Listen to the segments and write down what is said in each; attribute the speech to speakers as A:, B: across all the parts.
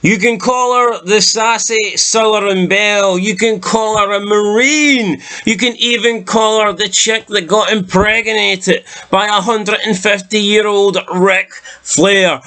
A: You can call her the sassy Southern Belle. You can call her a Marine. You can even call her the chick that got impregnated by 150-year-old Ric Flair.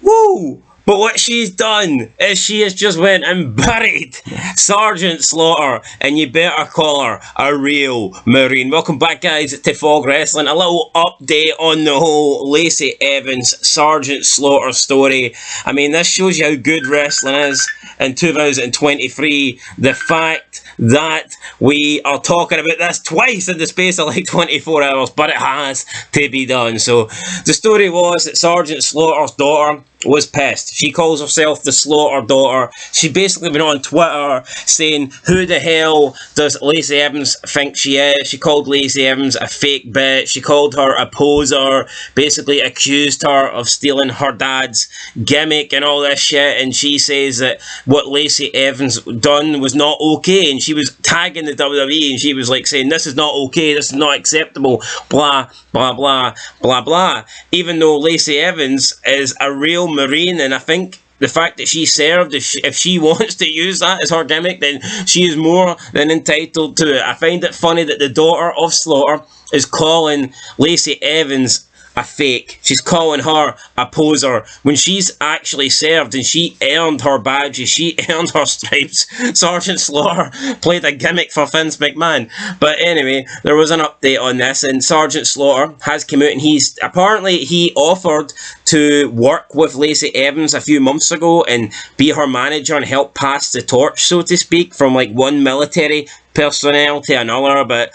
A: Woo! But what she's done is she has just went and buried Sergeant Slaughter, and you better call her a real Marine. Welcome back, guys, to Fog Wrestling. A little update on the whole Lacey Evans Sergeant Slaughter story. I mean, this shows you how good wrestling is in 2023. The fact that we are talking about this twice in the space of like 24 hours, but it has to be done. So the story was that Sergeant Slaughter's daughter was pissed. She calls herself the Slaughter daughter. She basically went on Twitter saying, who the hell does Lacey Evans think she is? She called Lacey Evans a fake bitch. She called her a poser, basically accused her of stealing her dad's gimmick and all this shit, and she says that what Lacey Evans done was not okay, and she was tagging the WWE, and she was like saying, this is not okay, this is not acceptable, blah, blah, blah, blah, blah. Even though Lacey Evans is a real Marine, and I think the fact that she served, if she wants to use that as her gimmick, then she is more than entitled to it. I find it funny that the daughter of Slaughter is calling Lacey Evans a fake. She's calling her a poser when she's actually served and she earned her badges, she earned her stripes. Sergeant Slaughter played a gimmick for Vince McMahon. But anyway, there was an update on this, and Sergeant Slaughter has come out, and he offered to work with Lacey Evans a few months ago and be her manager and help pass the torch, so to speak, from like one military personnel to another, but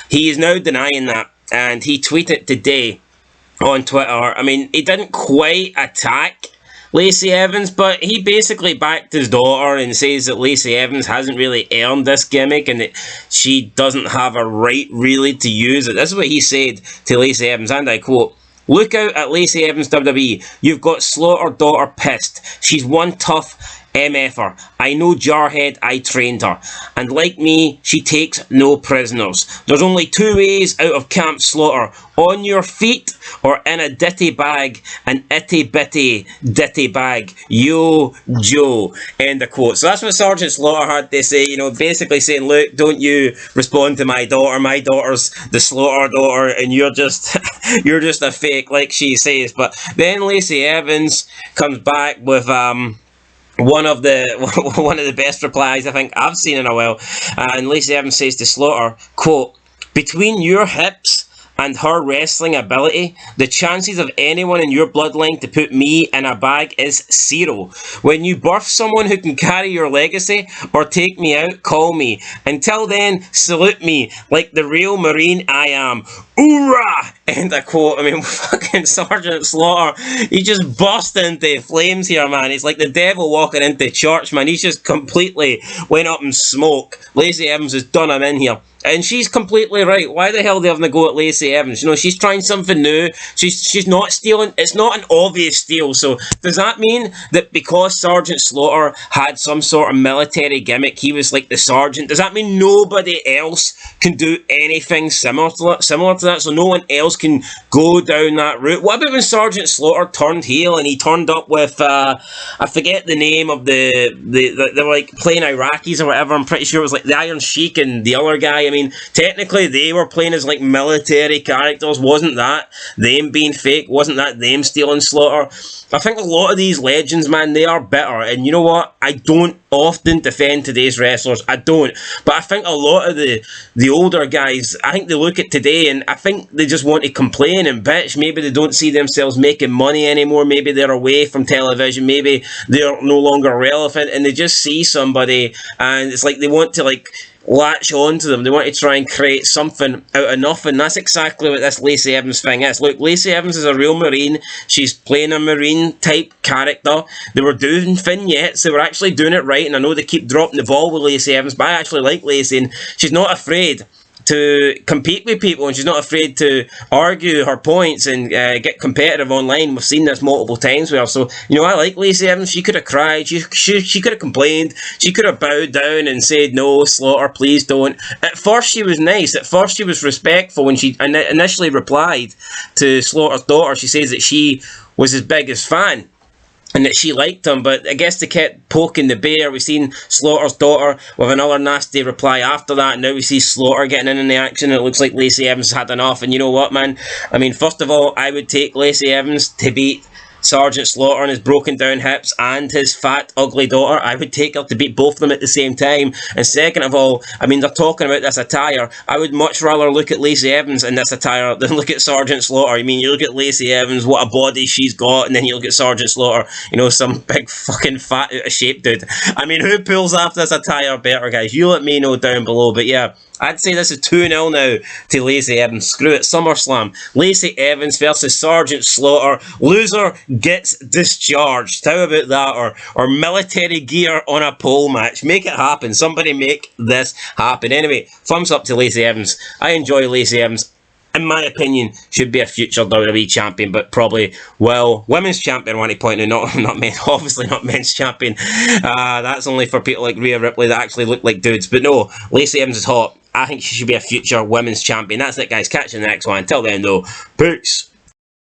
A: he is now denying that, and he tweeted today on Twitter. I mean, he didn't quite attack Lacey Evans, but he basically backed his daughter and says that Lacey Evans hasn't really earned this gimmick and that she doesn't have a right really to use it. This is what he said to Lacey Evans, and I quote, "Look out at Lacey Evans WWE. You've got Slaughter daughter pissed. She's one tough MFer. I know Jarhead, I trained her. And like me, she takes no prisoners. There's only two ways out of Camp Slaughter. On your feet or in a ditty bag. An itty bitty ditty bag. Yo, Joe." End of quote. So that's what Sergeant Slaughter had to say, you know, basically saying, look, don't you respond to my daughter. My daughter's the Slaughter daughter and you're just you're just a fake, like she says. But then Lacey Evans comes back with one of the best replies I think I've seen in a while, and Lacey Evans says to Slaughter, quote, "Between your hips and her wrestling ability, the chances of anyone in your bloodline to put me in a bag is zero. When you birth someone who can carry your legacy or take me out, call me. Until then, salute me like the real Marine I am. Hoorah!" End of quote. I mean, fucking Sergeant Slaughter, he just burst into flames here, man. He's like the devil walking into church, man. He's just completely went up in smoke. Lacey Evans has done him in here. And she's completely right. Why the hell are they having to go at Lacey Evans? You know, she's trying something new. She's not stealing. It's not an obvious steal. So does that mean that because Sergeant Slaughter had some sort of military gimmick, he was like the sergeant? Does that mean nobody else can do anything similar to that? So no one else can go down that route? What about when Sergeant Slaughter turned heel and he turned up with I forget the name of they were like playing Iraqis or whatever. I'm pretty sure it was like the Iron Sheik and the other guy. I mean, technically they were playing as like military characters. Wasn't that them being fake? Wasn't that them stealing Slaughter? I think a lot of these legends, man, they are bitter. And you know what? I don't often defend today's wrestlers. I don't. But I think a lot of the older guys, I think they look at today and I think they just want to complain and bitch. Maybe they don't see themselves making money anymore. Maybe they're away from television. Maybe they're no longer relevant and they just see somebody and it's like they want to like latch on to them. They want to try and create something out of nothing. That's exactly what this Lacey Evans thing is. Look, Lacey Evans is a real Marine. She's playing a Marine type character. They were doing vignettes. They were actually doing it right, and I know they keep dropping the ball with Lacey Evans, but I actually like Lacey, and she's not afraid to compete with people, and she's not afraid to argue her points and get competitive online. We've seen this multiple times with her. So, you know, I like Lacey Evans. She could have cried. She could have complained. She could have bowed down and said, "No, Slaughter, please don't." At first, she was nice. At first, she was respectful when she initially replied to Slaughter's daughter. She says that she was his biggest fan. and that she liked him, but I guess they kept poking the bear. We've seen Slaughter's daughter with another nasty reply after that, and now we see Slaughter getting in the action, and it looks like Lacey Evans had enough. And you know what, man? I mean, first of all, I would take Lacey Evans to beat Sergeant Slaughter on his broken down hips and his fat, ugly daughter. I would take her to beat both of them at the same time. And second of all, I mean, they're talking about this attire. I would much rather look at Lacey Evans in this attire than look at Sergeant Slaughter. I mean, you look at Lacey Evans, what a body she's got, and then you look at Sergeant Slaughter, you know, some big fucking fat out of shape dude. I mean, who pulls off this attire better, guys? You let me know down below. But yeah, I'd say this is 2-0 now to Lacey Evans. Screw it, SummerSlam. Lacey Evans versus Sergeant Slaughter. Loser gets discharged. How about that? Or military gear on a pole match. Make it happen. Somebody make this happen. Anyway, thumbs up to Lacey Evans. I enjoy Lacey Evans. In my opinion, should be a future WWE champion, but probably, well, women's champion, I want to point out, not men, obviously not men's champion. That's only for people like Rhea Ripley that actually look like dudes. But no, Lacey Evans is hot. I think she should be a future women's champion. That's it, guys. Catch you in the next one. Until then, though, peace.